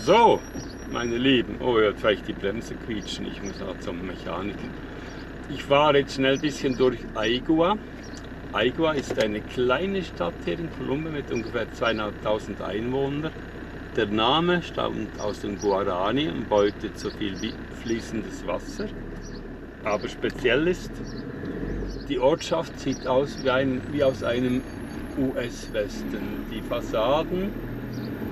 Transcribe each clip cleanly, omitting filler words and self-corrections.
So, meine Lieben, oh, ihr hört vielleicht die Bremse quietschen, ich muss auch zum Mechaniker. Ich fahre jetzt schnell ein bisschen durch Aigua. Aigua ist eine kleine Stadt hier in Kolumbien mit ungefähr 2.500 Einwohnern. Der Name stammt aus dem Guarani und bedeutet so viel wie fließendes Wasser. Aber speziell ist, die Ortschaft sieht aus wie aus einem US-Western. Die Fassaden,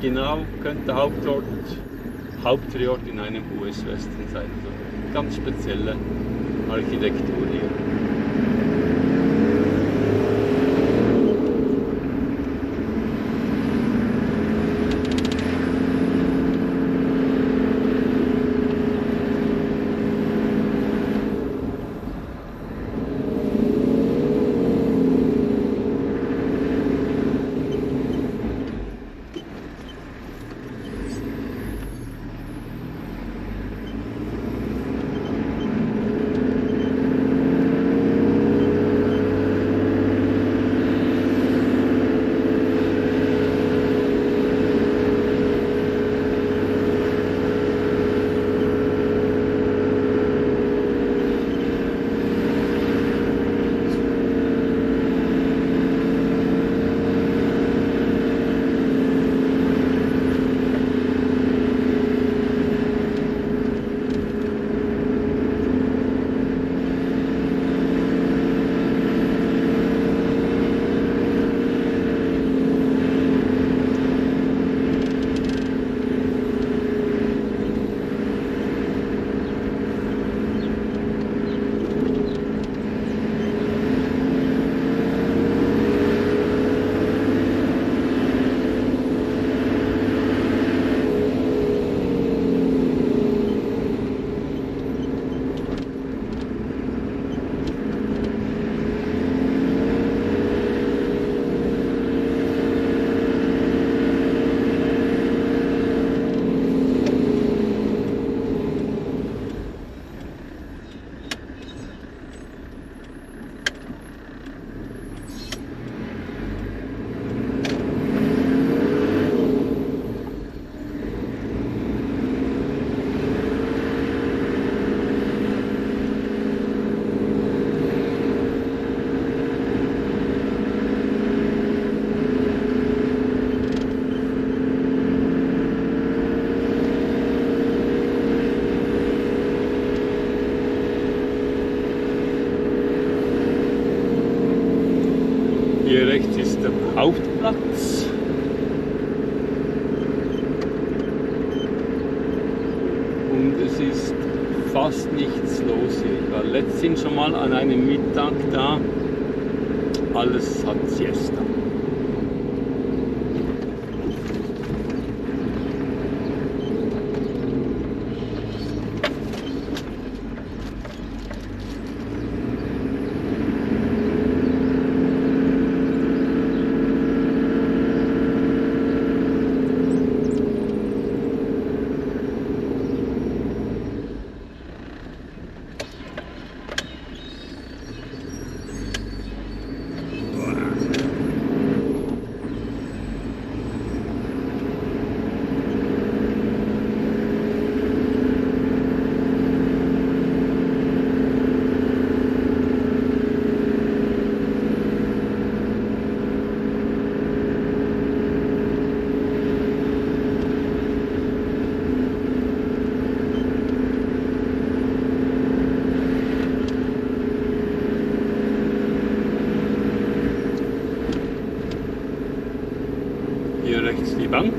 genau könnte der Hauptdrehort in einem US-Western sein. Also ganz spezielle Architektur hier. Hier rechts ist der Hauptplatz. Und es ist fast nichts los hier. Ich war letztens schon mal an einem Mittag da. Alles hat Siesta. Hier rechts die Bank.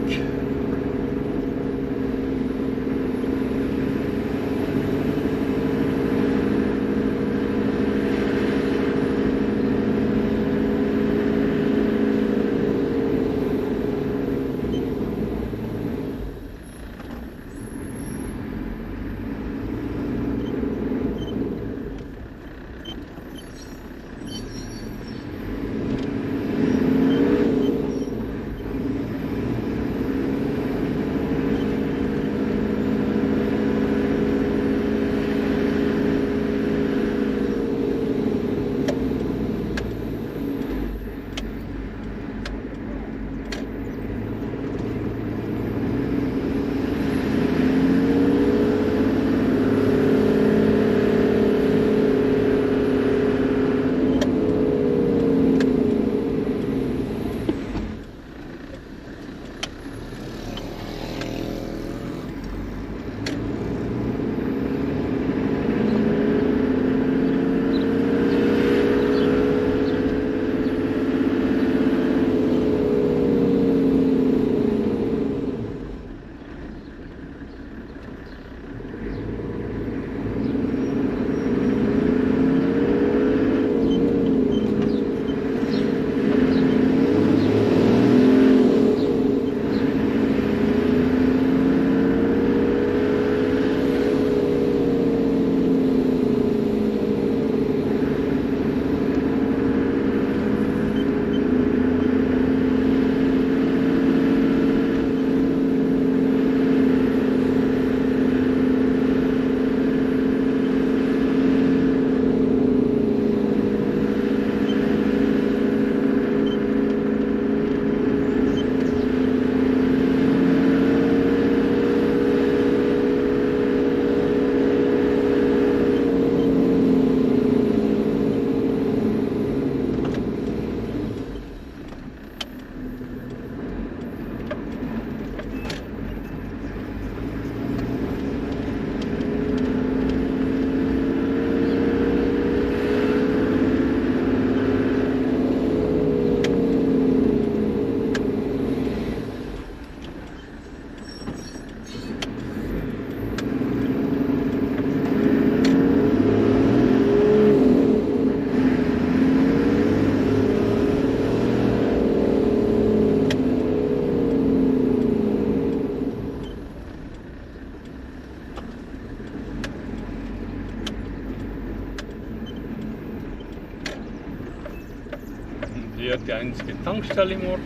Hier die einzige Tankstelle im Ort,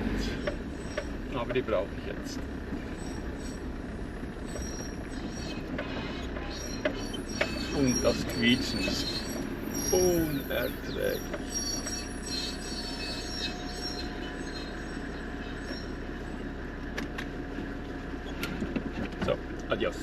aber die brauche ich jetzt. Und das Quietschen ist unerträglich. So, adios.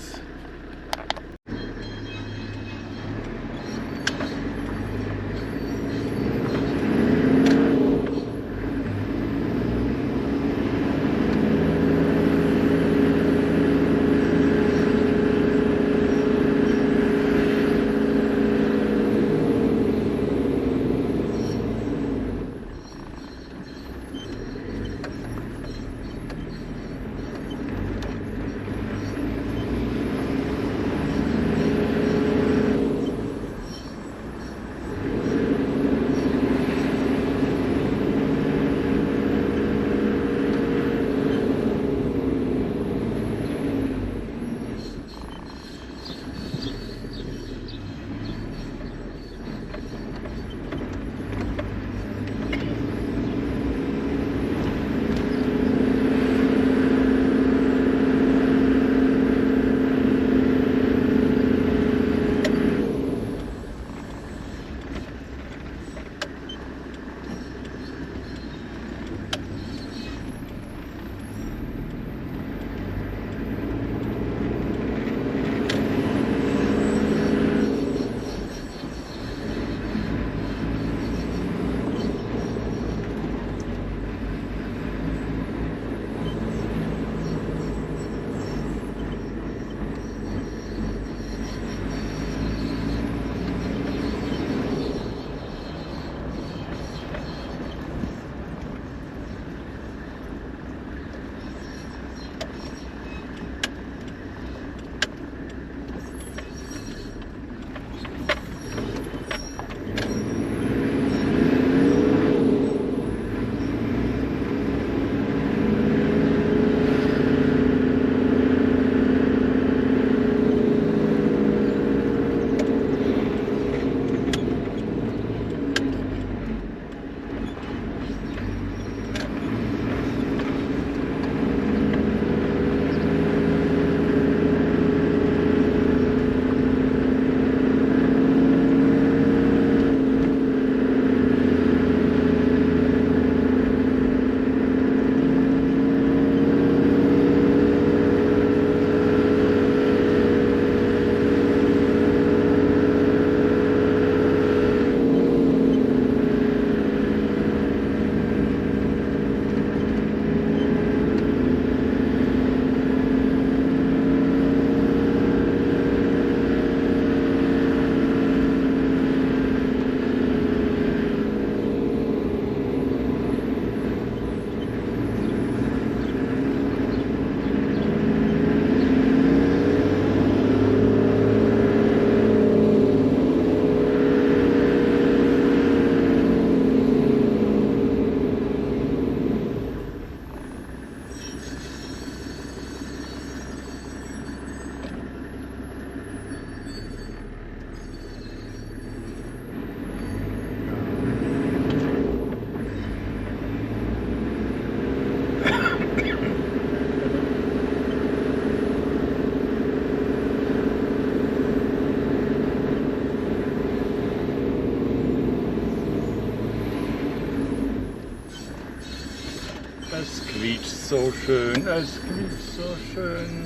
Es quietscht so schön, es quietscht so schön.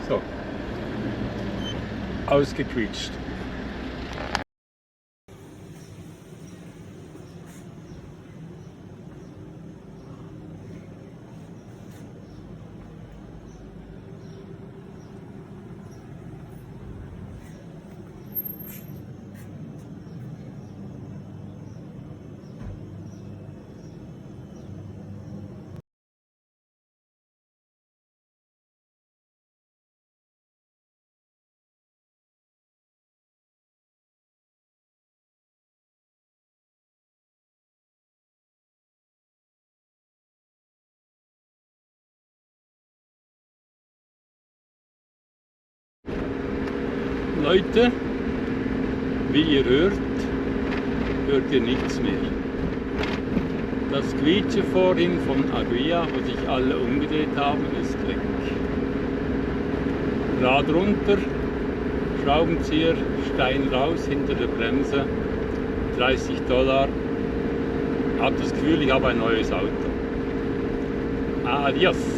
So, ausgequietscht. Leute, wie ihr hört ihr nichts mehr. Das Quietsche vorhin von Aguilla, wo sich alle umgedreht haben, ist weg. Rad runter, Schraubenzieher, Stein raus hinter der Bremse, $30. Hab das Gefühl, ich habe ein neues Auto. Adios!